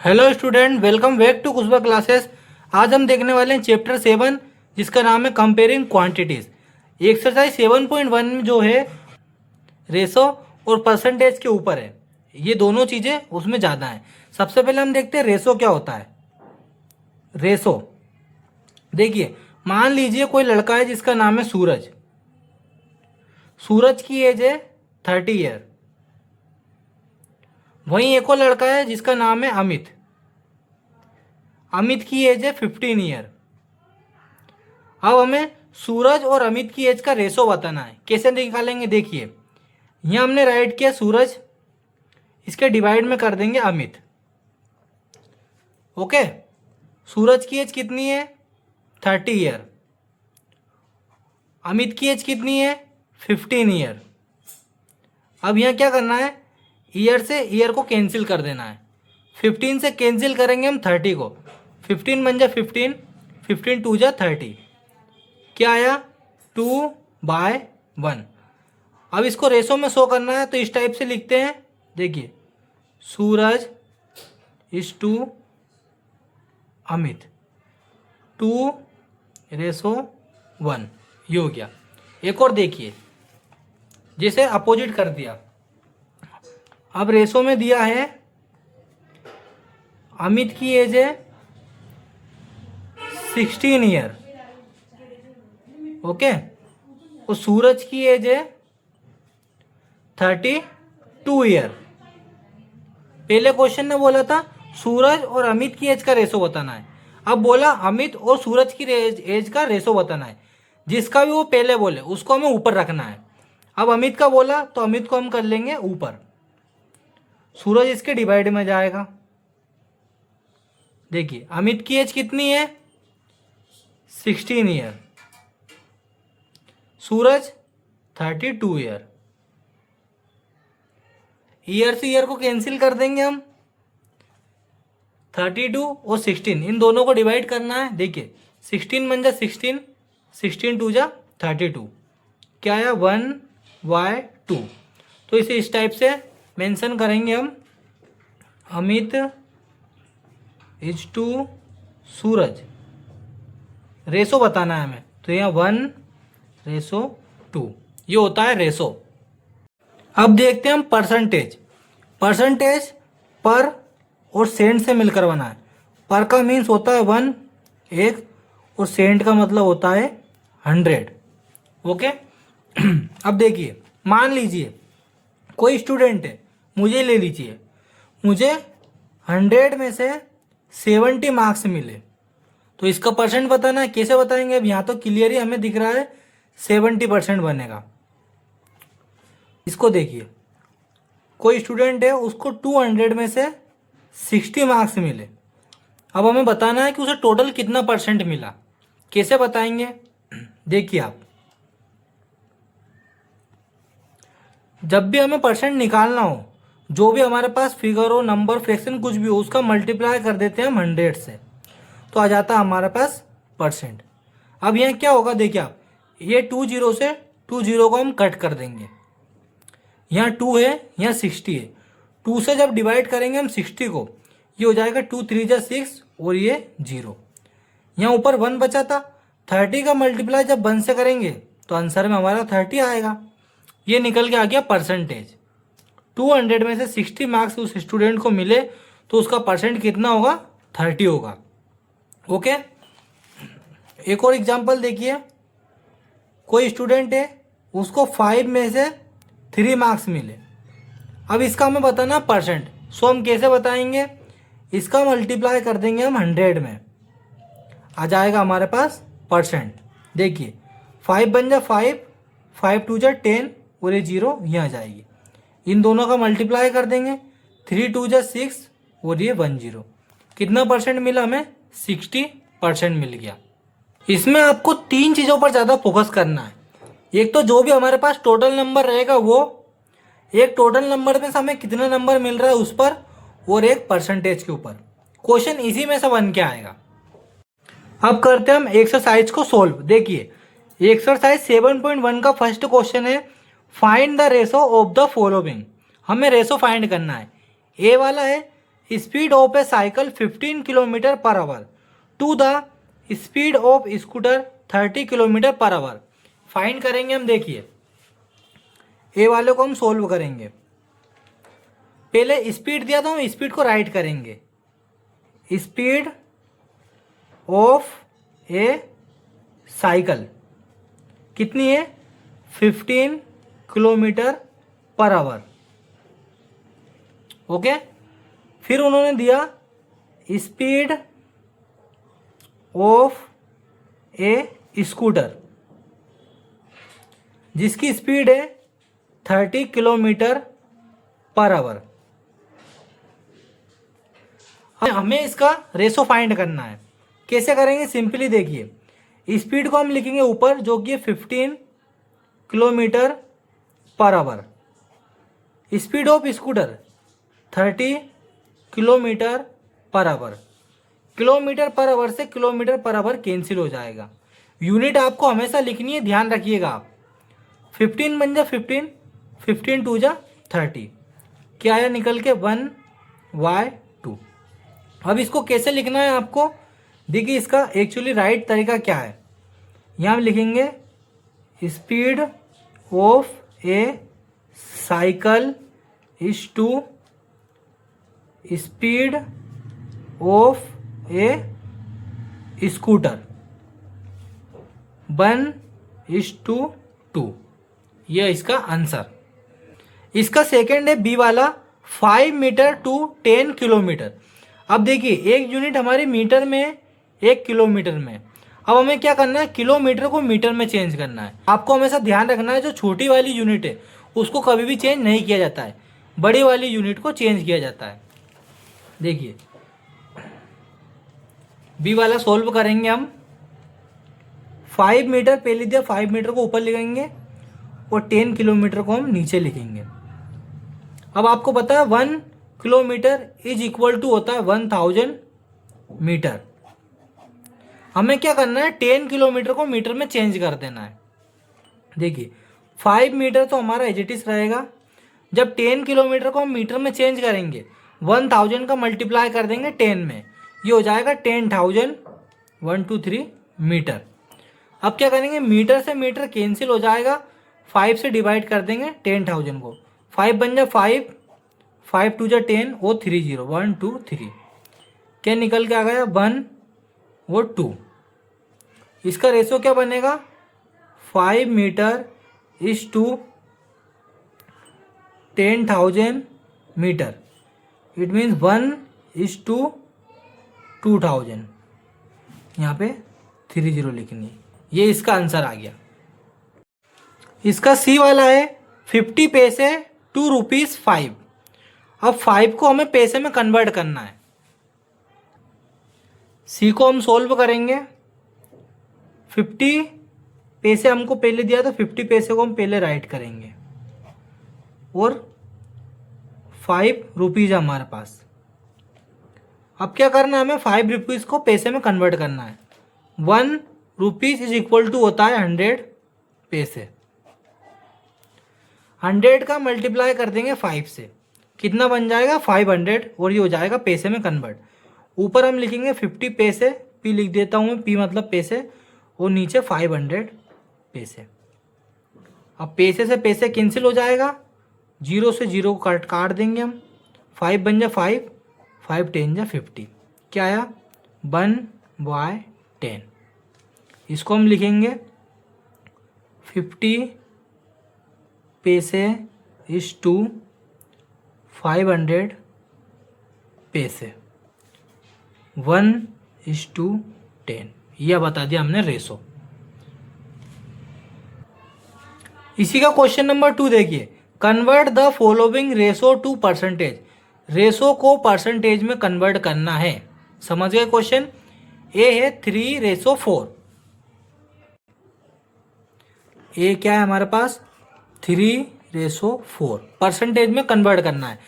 Hello student, welcome back to Kushba classes. आज हम देखने वाले हैं चैप्टर 7 जिसका नाम है कंपेयरिंग क्वांटिटीज। एक्सरसाइज 7.1 में जो है रेशो और परसेंटेज के ऊपर है। ये दोनों चीज़ें उसमें ज़्यादा हैं। सबसे पहले हम देखते हैं रेशो क्या होता है। रेशो देखिए, मान लीजिए कोई लड़का है जिसका नाम है सूरज। सूरज की एज है 30 ईयर। वहीं एक और लड़का है जिसका नाम है अमित। अमित की एज है 15 ईयर। अब हमें सूरज और अमित की एज का रेशो बताना है। कैसे निकालेंगे, देखिए यहाँ हमने राइट किया सूरज, इसके डिवाइड में कर देंगे अमित। ओके, सूरज की एज कितनी है 30 ईयर। अमित की एज कितनी है 15 ईयर। अब यहाँ क्या करना है, ईयर से ईयर को कैंसिल कर देना है। 15 से कैंसिल करेंगे हम 30 को। 15 बन जा 15, 15 टू जा 30, क्या आया 2/1। अब इसको रेशो में शो करना है तो इस टाइप से लिखते हैं। देखिए सूरज इज टू अमित 2:1, ये हो गया। एक और देखिए, जैसे अपोजिट कर दिया। अब रेशो में दिया है अमित की एज है 16 ईयर। ओके, और सूरज की एज है 32 ईयर। पहले क्वेश्चन ने बोला था सूरज और अमित की एज का रेशो बताना है। अब बोला अमित और सूरज की एज का रेशो बताना है। जिसका भी वो पहले बोले उसको हमें ऊपर रखना है। अब अमित का बोला तो अमित को हम कर लेंगे ऊपर, सूरज इसके डिवाइड में जाएगा। देखिए अमित की एज कितनी है 16 ईयर, सूरज 32 ईयर। ईयर से ईयर को कैंसिल कर देंगे हम। 32 और 16 इन दोनों को डिवाइड करना है। देखिए 16 बन जा 16, 16 टू जा 32, क्या आया 1/2। तो इसे इस टाइप से मेंशन करेंगे हम, Amit is to Suraj. Ratio बताना है हमें तो यहाँ 1:2, ये होता है रेशो। अब देखते हैं हम परसेंटेज। परसेंटेज पर और सेंट से मिलकर बना है। पर का मीन्स होता है 1, 1, और सेंट का मतलब होता है 100। ओके अब देखिए, मान लीजिए कोई स्टूडेंट है, मुझे ले लीजिए, मुझे 100 में से 70 मार्क्स मिले तो इसका परसेंट बताना है। कैसे बताएंगे, अब यहाँ तो क्लियर ही हमें दिख रहा है 70% बनेगा। इसको देखिए, कोई स्टूडेंट है उसको 200 में से 60 मार्क्स मिले। अब हमें बताना है कि उसे टोटल कितना परसेंट मिला। कैसे बताएंगे, देखिए आप, जब भी हमें परसेंट निकालना हो, जो भी हमारे पास फिगर हो, नंबर, फ्रैक्शन कुछ भी हो, उसका मल्टीप्लाई कर देते हैं हम 100 से, तो आ जाता है हमारे पास परसेंट। अब यहाँ क्या होगा, देखिए आप, ये 20 से 20 को हम कट कर देंगे। यहाँ 2 है, यहाँ 60 है। 2 से जब डिवाइड करेंगे हम 60 को, ये हो जाएगा 2 3 जा 6 और ये 0। यहाँ ऊपर 1 बचा था। 30 का मल्टीप्लाई जब 1 से करेंगे तो आंसर में हमारा 30 आएगा। ये निकल के आ गया परसेंटेज। 200 में से 60 मार्क्स उस स्टूडेंट को मिले तो उसका परसेंट कितना होगा 30 होगा। ओके, एक और एग्जांपल देखिए, कोई स्टूडेंट है उसको 5 में से 3 मार्क्स मिले। अब इसका हमें बताना परसेंट। सो हम कैसे बताएंगे, इसका मल्टीप्लाई कर देंगे हम 100 में, आ जाएगा हमारे पास परसेंट। देखिए 5 बन जा 5, 5 टू जा 10 और ये 0 यहाँ आ जाएगी। इन दोनों का मल्टीप्लाई कर देंगे, 3 टू जा 6 और ये 10। कितना परसेंट मिला हमें 60% मिल गया। इसमें आपको 3 चीज़ों पर ज़्यादा फोकस करना है। एक तो जो भी हमारे पास टोटल नंबर रहेगा वो, एक टोटल नंबर में से हमें कितना नंबर मिल रहा है उस पर, और एक परसेंटेज के ऊपर। क्वेश्चन इसी में से बन के आएगा। अब करते हैं हम एक्सरसाइज को सोल्व। देखिए एक्सरसाइज 7.1 का फर्स्ट क्वेश्चन है, find the ratio of the following. हमें रेशो फाइंड करना है। ए वाला है speed of a cycle 15 kilometre per hour to the speed of scooter 30 kilometre per hour. Find करेंगे हम। देखिए ए वाले को हम सोल्व करेंगे। पहले स्पीड दिया तो हम स्पीड को राइट करेंगे। स्पीड ऑफ ए साइकिल कितनी है? 15 किलोमीटर पर आवर। ओके, फिर उन्होंने दिया स्पीड ऑफ ए स्कूटर जिसकी स्पीड है 30 किलोमीटर पर आवर। हमें इसका रेशो फाइंड करना है। कैसे करेंगे? सिंपली देखिए, स्पीड को हम लिखेंगे ऊपर जो कि 15 kilometre per our. Speed of scooter 30 kilometre per our. Kilometre per our से किलोमीटर पर आवर कैंसिल हो जाएगा। यूनिट आपको हमेशा लिखनी है, ध्यान रखिएगा आप। 15 बन जा 15, 15 टू जा 30, क्या आया निकल के 1/2। अब इसको कैसे लिखना है आपको? देखिए इसका एक्चुअली राइट तरीका क्या है। यहाँ हम लिखेंगे speed of a cycle is to speed of a scooter 1:2। यह इसका आंसर। इसका सेकंड है बी वाला 5 मीटर टू 10 किलोमीटर। अब देखिए एक यूनिट हमारी मीटर में, एक किलोमीटर में। अब हमें क्या करना है? किलोमीटर को मीटर में चेंज करना है। आपको हमेशा ध्यान रखना है जो छोटी वाली यूनिट है उसको कभी भी चेंज नहीं किया जाता है, बड़ी वाली यूनिट को चेंज किया जाता है। देखिए बी वाला सोल्व करेंगे हम। 5 मीटर पहले दिया, 5 मीटर को ऊपर लिखेंगे और 10 किलोमीटर को हम नीचे लिखेंगे। अब आपको पता है 1 किलोमीटर इज इक्वल टू होता है 1000 मीटर। हमें क्या करना है? 10 किलोमीटर को मीटर में चेंज कर देना है। देखिए 5 मीटर तो हमारा एज इट इज रहेगा। जब 10 किलोमीटर को हम मीटर में चेंज करेंगे 1000 का मल्टीप्लाई कर देंगे 10 में, ये हो जाएगा 10,000 1 2 3 मीटर। अब क्या करेंगे? मीटर से मीटर कैंसिल हो जाएगा, 5 से डिवाइड कर देंगे 10,000 को। 5 बन जाए 5, 5 2 जा 10 और 3 0, 1 2 3, क्या निकल के आ गया? 1 और 2। इसका रेशो क्या बनेगा? 5 metre is to 10,000 metre. It means 1 is to 2000। यहाँ पे 30 लिखनी है। ये इसका आंसर आ गया। इसका सी वाला है 50 पैसे टू ₹5। अब 5 को हमें पैसे में कन्वर्ट करना है। सी को हम सोल्व करेंगे। 50 पैसे हमको पहले दिया तो 50 पैसे को हम पहले राइट करेंगे और 5 रुपीज़ हमारे पास। अब क्या करना है? हमें 5 रुपीज़ को पैसे में कन्वर्ट करना है। 1 रुपीज़ इज इक्वल टू होता है 100 पैसे। 100 का मल्टीप्लाई कर देंगे 5 से, कितना बन जाएगा? 500, और ये हो जाएगा पैसे में कन्वर्ट। ऊपर हम लिखेंगे 50 पैसे, पी लिख देता हूँ मैं, पी मतलब पैसे, और नीचे 500 पैसे। अब पैसे से पैसे कैंसिल हो जाएगा, 0 से 0 को काट देंगे हम। 5 बन जा 5, 5 10 जा 50, क्या आया? 1/10। इसको हम लिखेंगे 50 पैसे इज टू 500 पैसे, 1:10। यह बता दिया हमने रेशो। इसी का क्वेश्चन नंबर 2 देखिए, convert the following ratio two percentage. Ratio को परसेंटेज में कन्वर्ट करना है। समझ गए क्वेश्चन? ए है 3:4। ए क्या है हमारे पास? 3:4। परसेंटेज में कन्वर्ट करना है।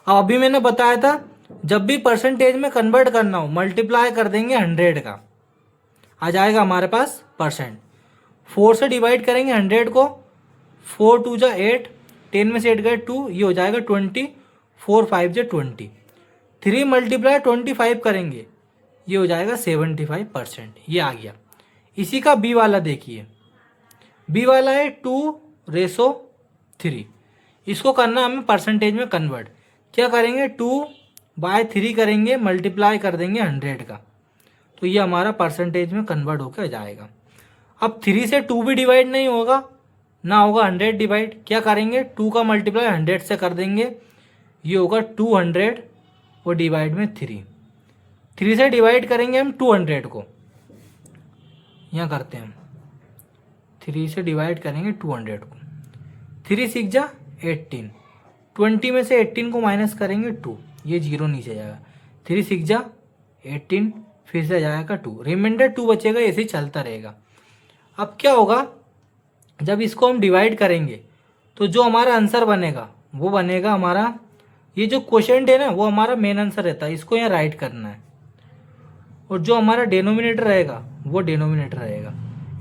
अब अभी मैंने बताया था जब भी परसेंटेज में कन्वर्ट करना हो मल्टीप्लाई कर देंगे 100 का, आ जाएगा हमारे पास परसेंट। 4 से डिवाइड करेंगे 100 को, 4 2 जा 8, 10 में से 8 गए 2, ये हो जाएगा 20, 4 5 जा 20। 3 मल्टीप्लाई 25 करेंगे, ये हो जाएगा 75%, ये आ गया। इसी का बी वाला देखिए, बी वाला है 2:3, इसको करना हमें परसेंटेज में कन्वर्ट। क्या करेंगे, 2/3 करेंगे, मल्टीप्लाई कर देंगे 100 का, तो ये हमारा परसेंटेज में कन्वर्ट होकर जाएगा। अब 3 से 2 भी डिवाइड नहीं होगा, ना होगा 100 डिवाइड। क्या करेंगे, 2 का मल्टीप्लाई 100 से कर देंगे, ये होगा 200 और डिवाइड में 3 से डिवाइड करेंगे हम 200 को, यहाँ करते हैं हम 3 से डिवाइड करेंगे 200 को, 3 6 जा 18, 20 में से 18 को माइनस करेंगे 2, ये 0 नीचे जाएगा, 3 6 जा 18, फिर से जाएगा 2, रिमाइंडर 2 बचेगा, ऐसे ही चलता रहेगा। अब क्या होगा, जब इसको हम डिवाइड करेंगे तो जो हमारा आंसर बनेगा वो बनेगा हमारा, ये जो क्वोशिएंट है ना वो हमारा मेन आंसर रहता है, इसको यहाँ राइट करना है, और जो हमारा डिनोमिनेटर रहेगा वो डिनोमिनेटर रहेगा।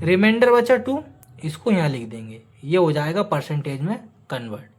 रिमाइंडर बचा 2, इसको यहाँ लिख देंगे, ये हो जाएगा परसेंटेज में कन्वर्ट।